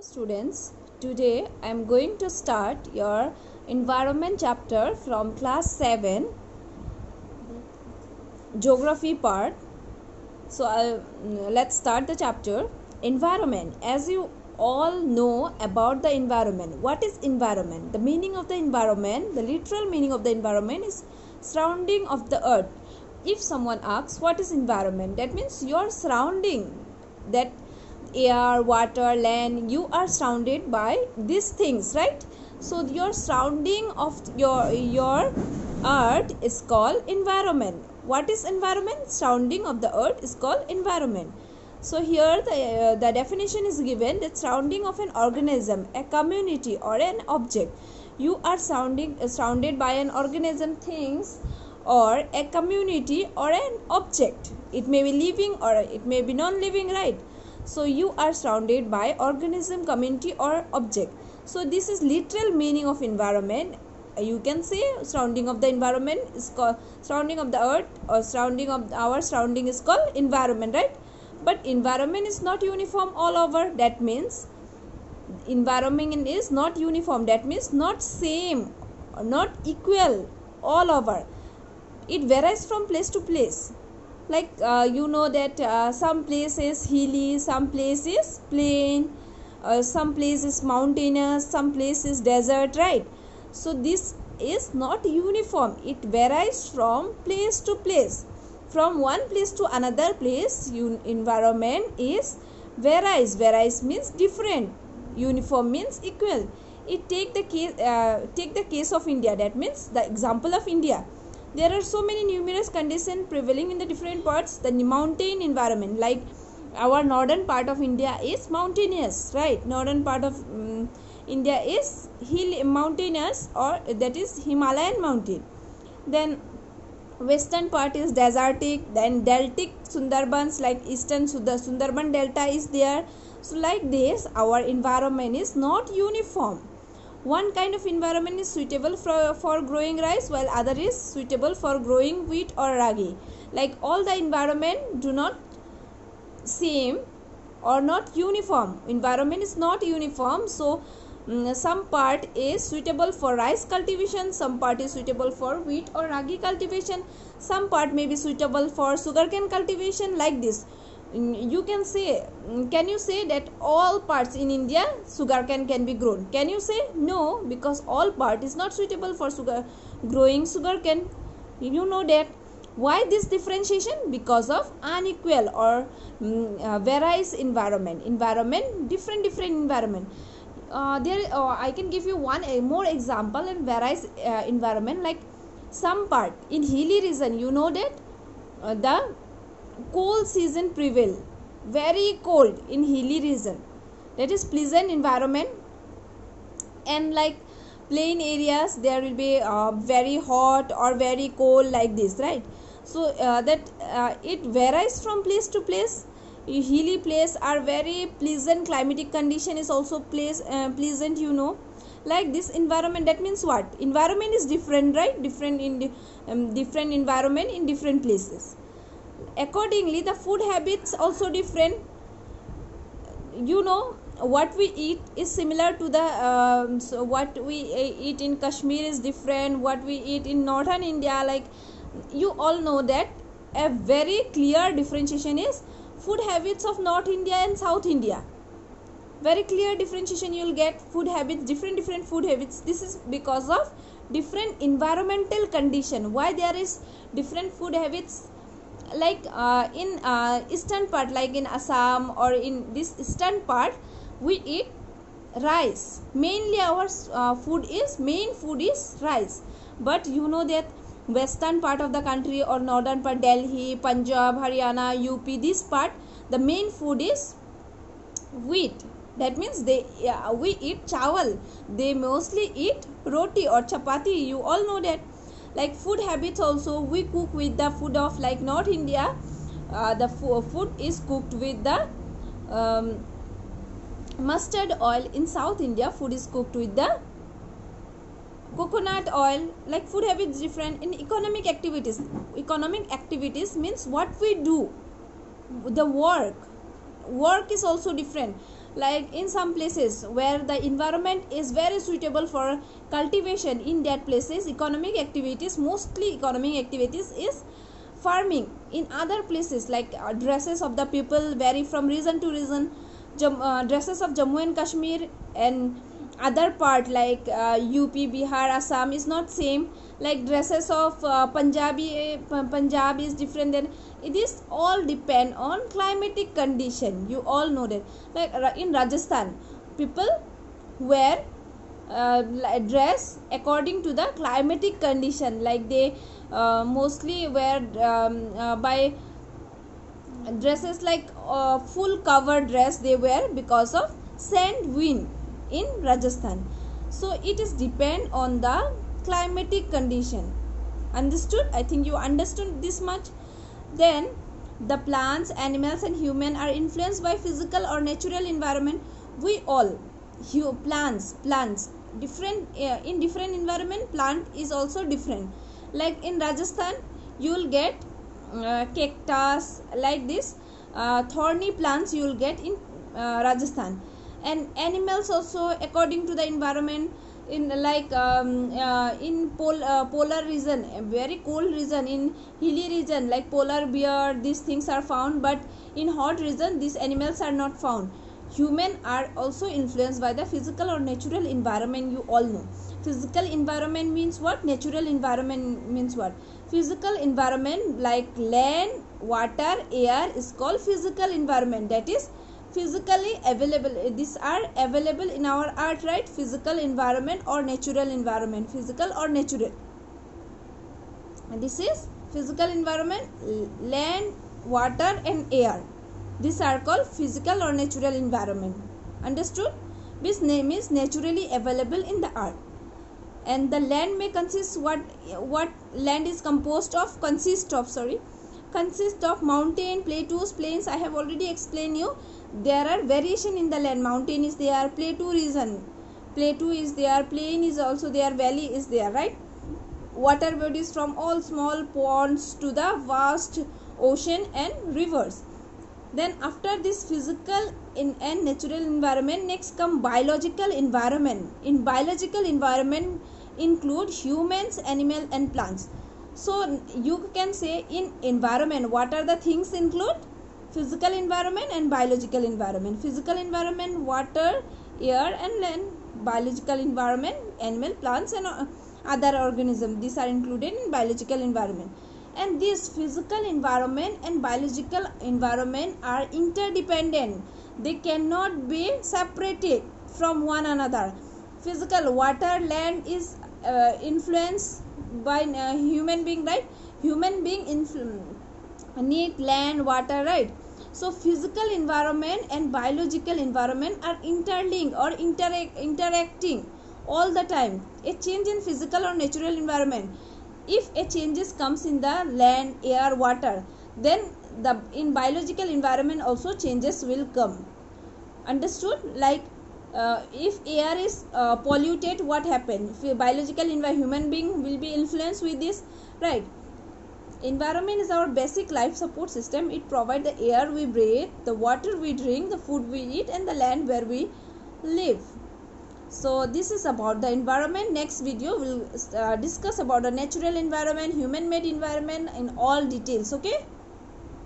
Students, today I am going to start your environment chapter from class 7 geography part. Let's start the chapter. Environment. As you all know about the environment, what is environment? The meaning of the environment, the literal meaning of the environment is surrounding of the earth. If someone asks what is environment, that means your surrounding, that air, water, land, you are surrounded by these things, right? So your surrounding of your earth is called environment. What is environment? Surrounding of the earth is called environment. So here the definition is given, that surrounding of an organism, a community or an object. You are surrounded by an organism, things, or a community or an object. It may be living or it may be non-living, right? So you are surrounded by organism, community or object. So this is literal meaning of environment. You can say surrounding of the environment is called surrounding of the earth, or surrounding of our surrounding is called environment, right? But environment is not uniform all over. That means environment is not uniform. That means not same, not equal all over. It varies from place to place. Like you know that some place is hilly, some place is plain, some place is mountainous, some place is desert, right? So this is not uniform. It varies from place to place. From one place to another place, environment is varies. Varies means different. Uniform means equal. It take the case of India. That means the example of India. There are so many numerous conditions prevailing in the different parts. The mountain environment, like our northern part of India is mountainous, right? Northern part of India is mountainous, or that is Himalayan mountain. Then western part is desertic. Then deltic Sundarbans, like eastern Sundarban delta is there. So like this, our environment is not uniform. One kind of environment is suitable for growing rice, while other is suitable for growing wheat or ragi. Like all the environment do not same or not uniform. Environment is not uniform. So some part is suitable for rice cultivation, some part is suitable for wheat or ragi cultivation, some part may be suitable for sugarcane cultivation, like this. You can say, can you say that all parts in India sugarcane can be grown? Can you say? No, because all part is not suitable for growing sugarcane. You know that. Why this differentiation? Because of unequal or varies environment. Different environment. I can give you one more example in varies environment. Like some part in hilly region, you know that the cold season prevail, very cold in hilly region, that is pleasant environment. And like plain areas, there will be very hot or very cold, like this, right? So it varies from place to place. Hilly place are very pleasant, climatic condition is also pleasant, you know, like this environment. That means what? Environment is different, right? Different in different environment in different places. Accordingly, the food habits also different. You know, what we eat is similar to the so what we eat in Kashmir is different, what we eat in northern India. Like you all know that a very clear differentiation is food habits of North India and South India. Very clear differentiation you will get. Food habits, different food habits. This is because of different environmental condition. Why there is different food habits? Like in eastern part, like in Assam or in this eastern part, we eat rice. Mainly our main food is rice. But you know that western part of the country or northern part, Delhi, Punjab, Haryana, UP, this part, the main food is wheat. That means we eat chawal. They mostly eat roti or chapati. You all know that. Like food habits also, we cook with the food of, like North India, the food is cooked with the mustard oil. In South India, food is cooked with the coconut oil. Like food habits different. In economic activities means what we do, the work is also different. like in some places where the environment is very suitable for cultivation, in that places economic activities, mostly economic activities is farming. In other places like dresses of the people vary from region to region. Dresses of Jammu and Kashmir and other part like UP, Bihar, Assam is not same. Like dresses of Punjab is different. Then it is all depend on climatic condition. You all know that. Like in Rajasthan, people wear dress according to the climatic condition. Like they mostly wear by dresses like full cover dress they wear because of sand wind in Rajasthan. So it is depend on the climatic condition. Understood? I think you understood this much. Then the plants, animals and human are influenced by physical or natural environment. We all plants different in different environment. Plant is also different. Like in Rajasthan you will get cactus, like this thorny plants you will get in Rajasthan. And animals also according to the environment. In like in polar region, a very cold region, in hilly region like polar bear, these things are found, but in hot region these animals are not found. Human are also influenced by the physical or natural environment. You all know physical environment means what, natural environment means what. Physical environment like land, water, air is called physical environment, that is physically available. These are available in our earth, right? Physical environment or natural environment, physical or natural. And this is physical environment, land, water and air. These are called physical or natural environment. Understood? This name is naturally available in the earth. And the land may consist what land is composed of, consist of mountain, plateaus, plains. I have already explained you. There are variation in the land. Mountain is there, plateau region, plateau is there, plain is also there, valley is there, right? Water bodies from all small ponds to the vast ocean and rivers. Then after this physical and natural environment, next come biological environment. In biological environment include humans, animals and plants. So you can say in environment what are the things include? Physical environment and biological environment. Physical environment, water, air and land. Biological environment, animal, plants and other organisms. These are included in biological environment. And this physical environment and biological environment are interdependent. They cannot be separated from one another. Physical, water, land is influenced by human being, right? Human being need land, water, right? So physical environment and biological environment are interlinked or interacting all the time. A change in physical or natural environment, if a changes comes in the land, air, water, then the in biological environment also changes will come. Understood? Like if air is polluted, what happen? Biological human being will be influenced with this, right? Environment is our basic life support system. It provides the air we breathe, the water we drink, the food we eat and the land where we live. So this is about the environment. Next video will discuss about the natural environment, human made environment in all details. Okay.